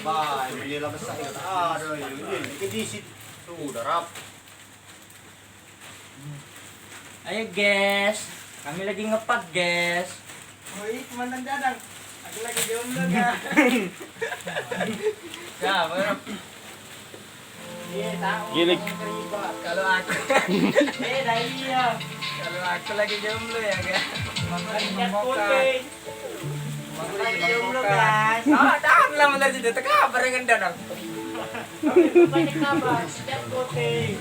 Bay, nilabas sa iyo. Aroy, yun. Ikadisit. Sudah rap. Ayo guys, kami lagi ngepad guys. Hoy, Komandan Dadang. Aku lagi jomblo kan. Ya, baru. Iya, tahu. Gilik. Kalau aku, Iya. kalau aku lagi jomblo ya guys. Ikat putih. Aku lagi jomblo guys. Ah, tahan lah mana sih itu kabar dengan Dadang. Banyak kabar. Ikat putih.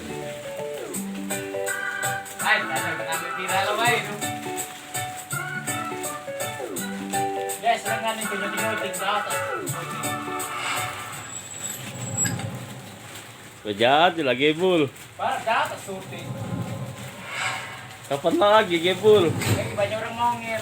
Ay, Dadang ambil viral lo bay. Guys, lengan itu jadi ngoting ke atas. Bejat lagi bul. Parah ke atas syuting. Kapan lagi gebul? Lagi banyak orang ngomongin.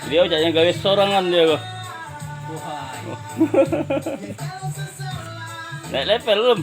Dia jangan gawe sorangan dia kok. Naik level belum?